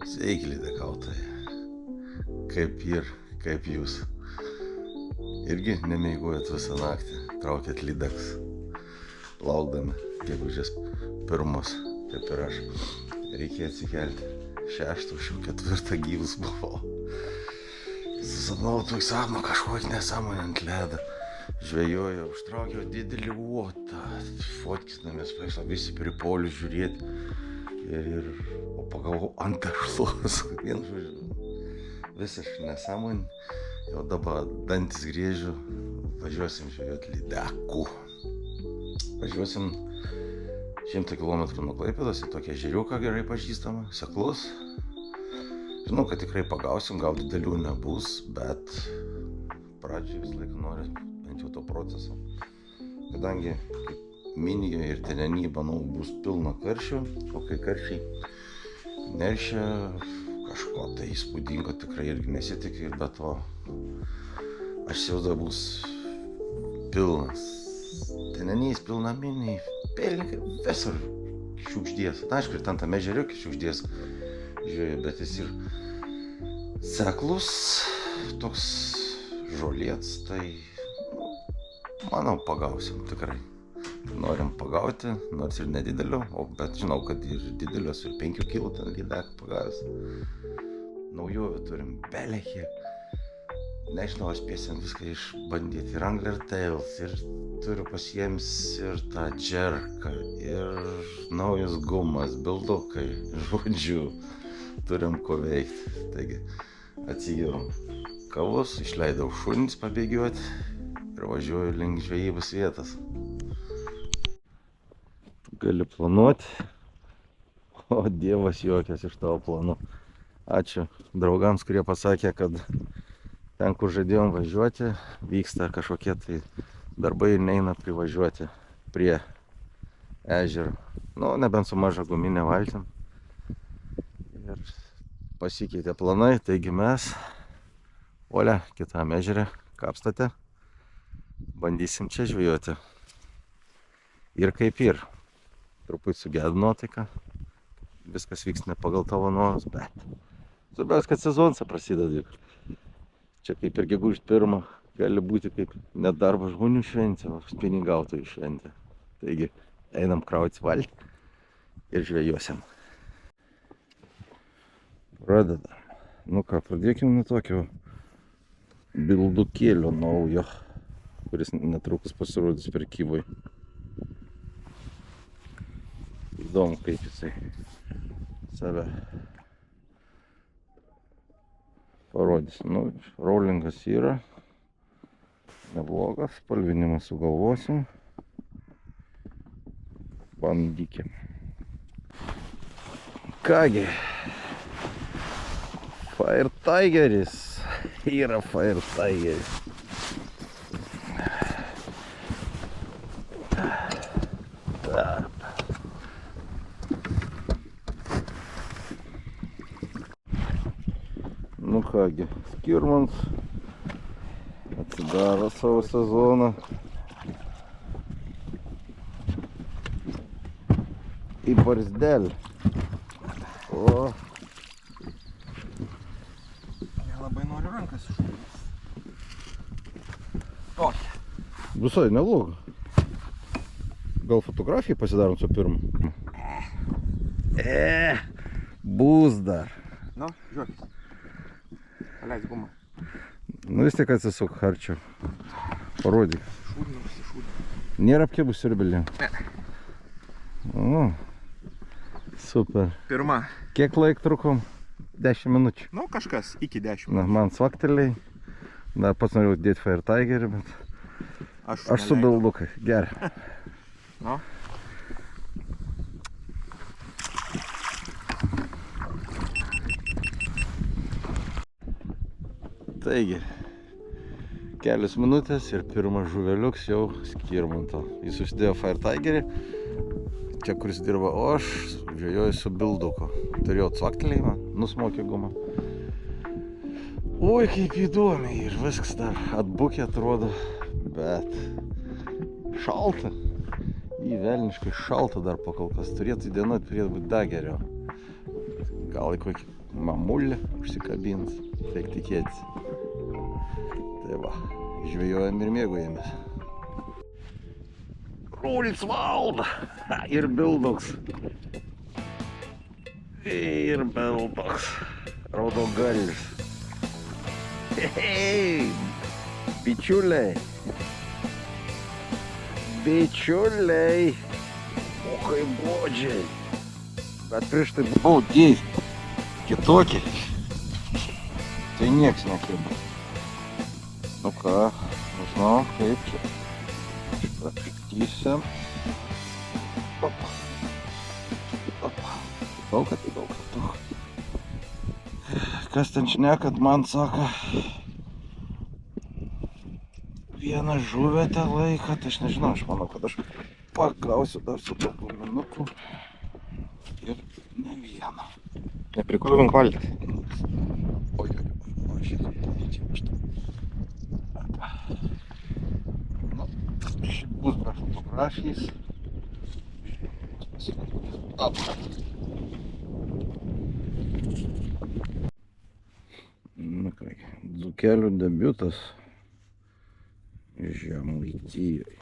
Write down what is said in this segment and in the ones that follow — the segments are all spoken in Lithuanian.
Sveiki, lydekautojai. Kaip jūs? Irgi nemiegojat visą naktį, traukėt lydeks, laukdami gegužės 1, kaip ir aš. Reikėjo atsikelti 6, jau 4 gyvus buvau. Susapnau tokį sapną, kažkokį nesąmonę ant ledą. Žvejojau, užtraukiau didelį uotą, fotkinamės, visi prie polių žiūrėti. O pagalvojau ant tešlos, visiškai nesąmonė. Jau dabar dantis griežiu, važiuosim žvejoti lydekų. Važiuosim 100 km nuo Klaipėdos į tokią ežeriuką gerai pažįstamą, seklus. Žinau, kad tikrai pagausim, gal didelių nebus, bet pradžiai visą laiką noriu bent jau to proceso. Kadangi Minijoje ir Teneny, manau, bus pilna karšių, o kai karšiai neršia, kažko tai įspūdingo tikrai irgi nesitikiu, bet to aš įsivaizduoju bus pilnas Tenenys, pilna Miniai, pėlininkai, visur šiukšdės. Na, aišku, ir ten tame ežeriuke šiukšdės žiūrėjau, bet jis ir seklus, toks žolėts, tai manau pagausim tikrai. Norim pagauti, nors ir nedidelio, bet žinau, kad ir didelios ir 5 kg ten lydekų pagavęs. Naujovę turim belekiek. Nežinau, ar spėsim viską išbandyti. Ir Angler Tales, ir turiu pasiėmis ir tą džerką, ir naujus gumas, bildukai, žodžiu, turim ko veikti. Taigi, atsigeriu kavos, išleidau šunis pabėgioti ir važiuoju link žvejybos vietos. Gali planuoti, o Dievas juokiasi iš tavo planų. Ačiū draugams, kurie pasakė, kad ten, kur žadėjom važiuoti, vyksta kažkokie tai darbai ir neina privažiuoti prie ežero. Nu, nebent su maža guminė valtim. Ir pasikeitė planai, taigi mes, Olia, kitam ežere, Kapstate, bandysim čia žvejoti. Ir kaip ir. Truputį sugedo nuotaika, viskas vyks ne pagal tavo norus, bet svarbiausia, kad sezonas prasideda. Čia kaip ir gegužės 1 gali būti kaip nedarbo žmonių šventė, o pinigautojų šventė. Taigi einam krauti valtį ir žvejosim. Pradedam. Nu ką, pradėkim nuo tokio bildukėlio naujo, kuris netrukus pasirodys prekyboj. Įdomu, kaip jisai save parodys. Nu, rollingas yra neblogas, spalvinimą sugalvosim. Bandykim. Kągi, Fire Tigeris yra Fire Tigeris. Nu kągi, Skirmans atsidaro savo sezoną į barzdelį. O. Nelabai noriu rankas išūdyti. Tokia. Visai nebloga. Gal fotografiją pasidarom su pirmu? Bus dar. Nu, žiūrėkis. Paleis gumą. Nu vis tiek atsisuk arčiau. Parodyk. Šūdinu. Nėra apkėbus siurbelė. Ne. O, Super. Pirma. Kiek laik trukom? 10 minučių. Nu, kažkas iki 10. Na, man svaktelėjai. Na, pats norėjau dėti Fire Tigerį, bet aš su bildukai. Gerai. Nu. Taigi, kelios minutės ir pirmas žuveliuks jau Skirmanto. Jis užsidėjo Fire Tigerį, čia kuris dirba, o aš žvejoju su bilduku. Turėjau cvaktelėjimą, nusmokė gumą. Oi, kaip įdomiai ir viskas dar atbukė atrodo, bet šalta. Įvelniškai šalta dar pakolkas. Turėtų įdienuoti, turėtų būti dar geriau. Gal į kokį mamulį užsikabins, reik tikėtis. Tai va, žvejojam ir mėgojamės. Rūlis valda ir bilduks. Ir bilduks. Raudogalvis. Hei, bičiuliai. Bičiuliai. O kaip godžiai. Bet prieš tai buvau dėjus kitokį. Tai nieks nekirba. Nu ką, nežinau kaip čia. Praktysim. Opa. Opa. Daug. Kas ten šnekat, man sako, vieną žuvetę laiką, tai aš nežinau, aš manau, kad aš pagausiu dar su daug minukų ir ne vieną. Neprikulvink valtis. Oi, šitą čia aš tam. Nu, šit bus be fotografijais. Na ką, dzūkelių debiutas Žemaitijoje.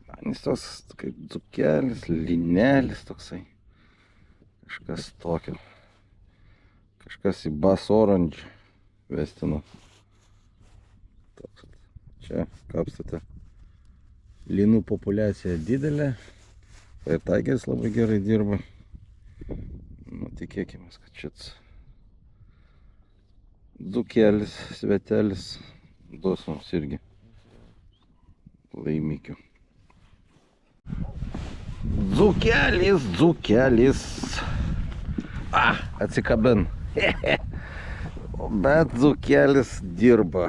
Man jis toks kaip dzūkelis, linelis toksai. Kažkas tokio. Kažkas į Bass Orange vestino. Toks. Čia kapstote. Linų populiacija didelė. Fire Tigeris labai gerai dirba. Nu, tikėkime, kad šits dzūkelis, svetelis duos mums irgi laimikių. Dzūkelis. Atsikabin. Bet dzūkelis dirba.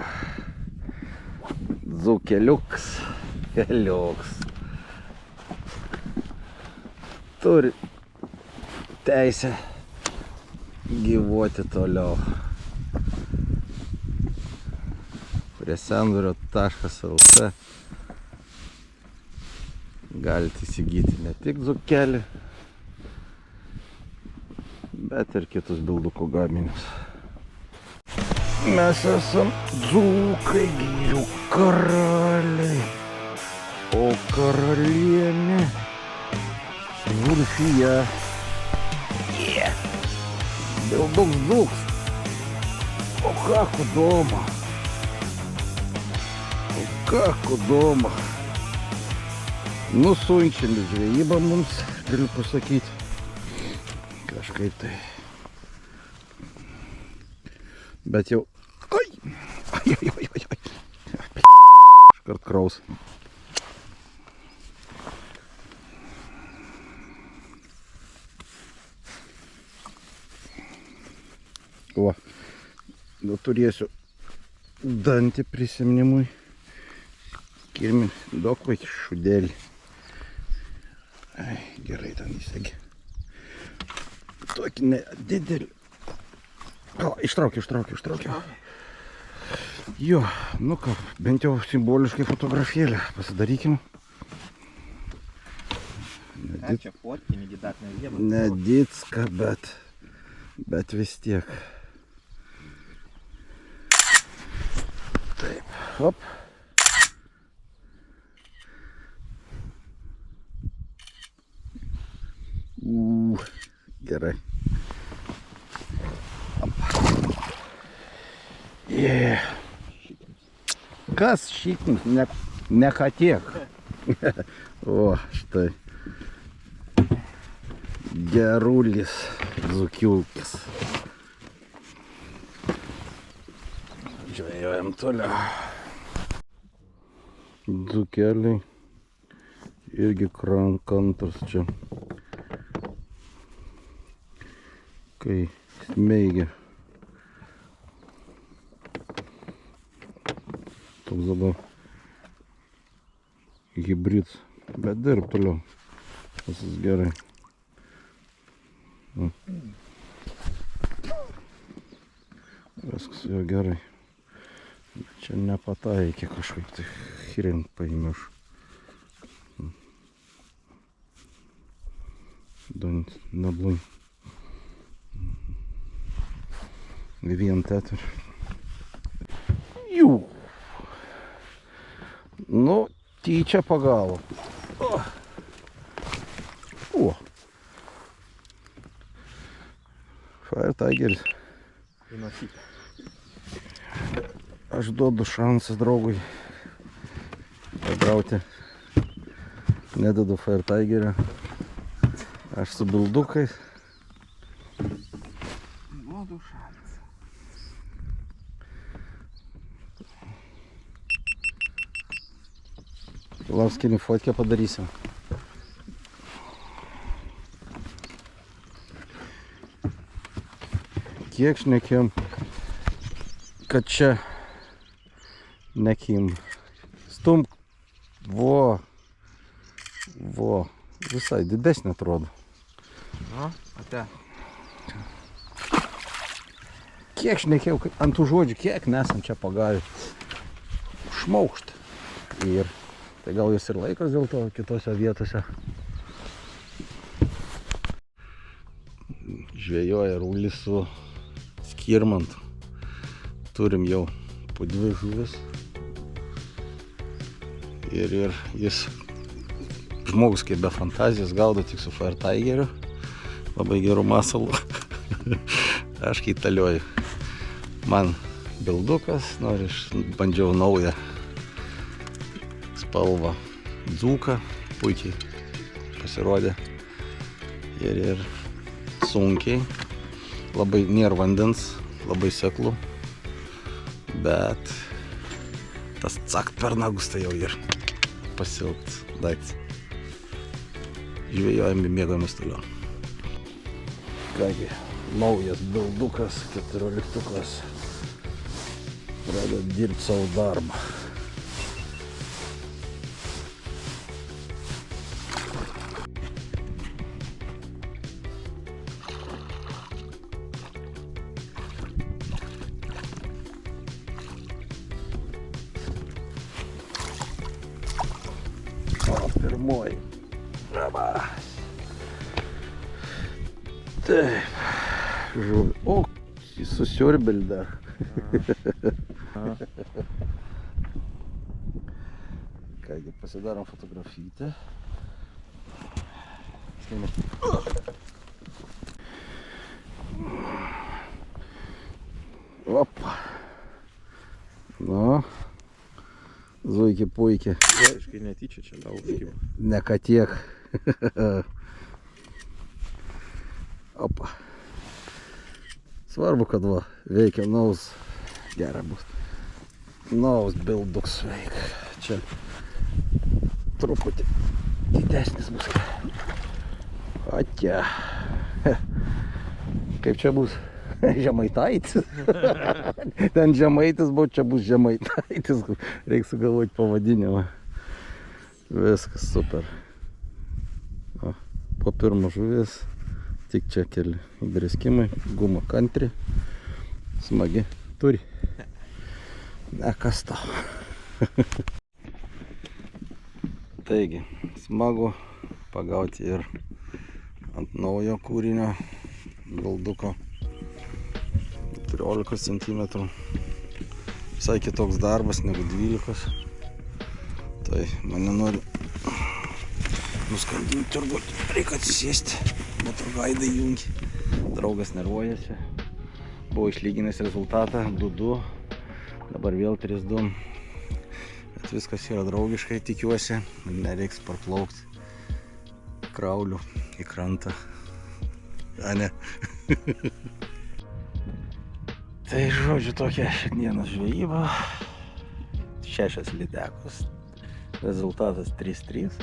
Dzūkeliuks. Turi teisę gyvuoti toliau. Prie sendurio.lt galite įsigyti ne tik dzūkelį, bet ir kitus bildukų gaminius. Mes esam dzūkai, girių karaliai, o karalienė Zulfija. Bilduks dzūks. O kako doma. Nusunčiam žvejybą mums, galiu pasakyti. Kažkaip tai. Bet jau... Ai! Iškart kraus. O, nu turėsiu dantį prisiminimui. Kirmin, daug vaikį šudelį. Ai, gerai ten įsegi. Tokį nedidelį. O, ištraukiu. Jo, nu ką, bent jau simboliškai fotografėlę pasidarykim. Čia fotkinį, dar ne vieną. Nedicka, bet vis tiek. Taip, hop. Gerai. Yeah. Kas šiknis, nekatiek. O, štai. Gerulis, zukiukis. Žvejojam toliau. Dzukeliai. Irgi kantas čia. Kai smeigia. Toks dabar hibrid. Bet dirb toliau. Visas gerai. Viskas jo gerai. Čia nepataikė kažkaip, tai chirin paėmiau. Don't nablai. Vien teturi. Jų. Nu, tyčia pagavo. O. Fire Tigeris. Aš duodu šansą draugui pagrauti. Nededu Fire Tigerio. Aš su bildukais. Duodu šansą. Lavskinį fotkę padarysim. Kiek šnekėjom, kad čia nekim. Stumk. Vo. Visai didesnė atrodo. Nu, ate. Kiek šnekėjau, ant tų žodžių, kiek nesam čia pagavę. Šmaukšt. Ir tai gal jis ir laikas dėl to kitose vietose. Žvejoja Rulis su Skirmantu. Turim jau po 2 žuvis. Ir jis žmogus kaip be fantazijos gaudo tik su Fire Tigeriu. Labai gerų masalų. Aš kaitalioju. Man bildukas, bandžiau naują spalvą dzūką. Puikiai pasirodė. Ir sunkiai. Labai nėra vandens, labai seklų. Bet tas cakt per nagus tai jau ir pasilt daiktas. Žvejojami, mėgamis toliau. Kągi, naujas bildukas, 14-ukas. Pradeda dirbti savo darbą. Pirmoji. Raba. Taip. Žuvį. O, jis susiurbėlį dar. Kągi, pasidarom fotografiją. Opa. Nu. Zuikį puikiai. Aiškai netyčia čia gal užkibo. Ne ką tiek. Opa. Svarbu, kad va, veikia naus. Gerai bus. Naus bilduks veikia. Čia truputį didesnis bus. Atia. Kaip čia bus? Žemaitaitis. Ten Žemaitis buvo, čia bus Žemaitaitis. Reikia sugalvoti pavadinimą. Viskas super. O, po pirmo žuvies tik čia keli įbriskimai. Guma kantri. Smagi. Turi. Ne kas to. Taigi, smagu pagauti ir ant naujo kūrinio bilduko. 14 cm. Visai kitoks darbas negu 12. Tai mane nori nuskandinti turbūt. Reikia atsisėsti. Motorgaidai jungi. Draugas nervuojasi. Buvo išlyginęs rezultatą 2-2. Dabar vėl 3-2. Bet viskas yra draugiškai, tikiuosi. Nereiks parplaukti kraulių į krantą. A ne? Tai žodžiu, tokia šiandienos žvejyba. 6 lydekos. Rezultatas 3-3.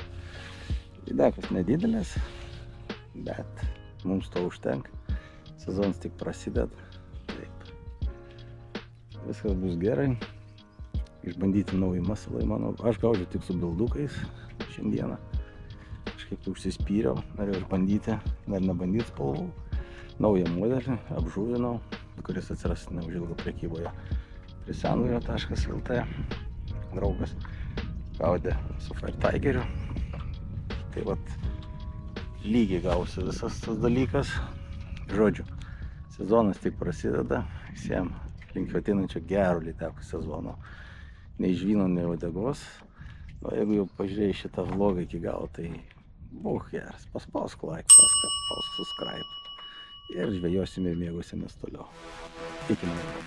Lydekos nedidelės, bet mums to užtenka. Sezonas tik prasideda. Taip. Viskas bus gerai. Išbandyti naują masalą, manau. Aš gaudžiu tik su bildukais šiandieną. Kažkaip užsispyriau, norėjau išbandyti, dar nebandyti spalvų. Naują modelį apžuvinau, kuris atsiras neužilgo prekyboje prie senvario.lt. Draugas gaudė su Fire Tigeriu. Tai vat lygiai gausiu visas tas dalykas. Žodžiu, sezonas tik prasideda. Visiems linkiu ateinančio gero lydekų sezono. Nei žvyno, nei uodegos. O jeigu jau pažiūrėjai šitą vlogą iki galo, tai būk geras. Paspausk like, paspausk subscribe. Ir žvejosime ir mėgausimės toliau. Iki naujo.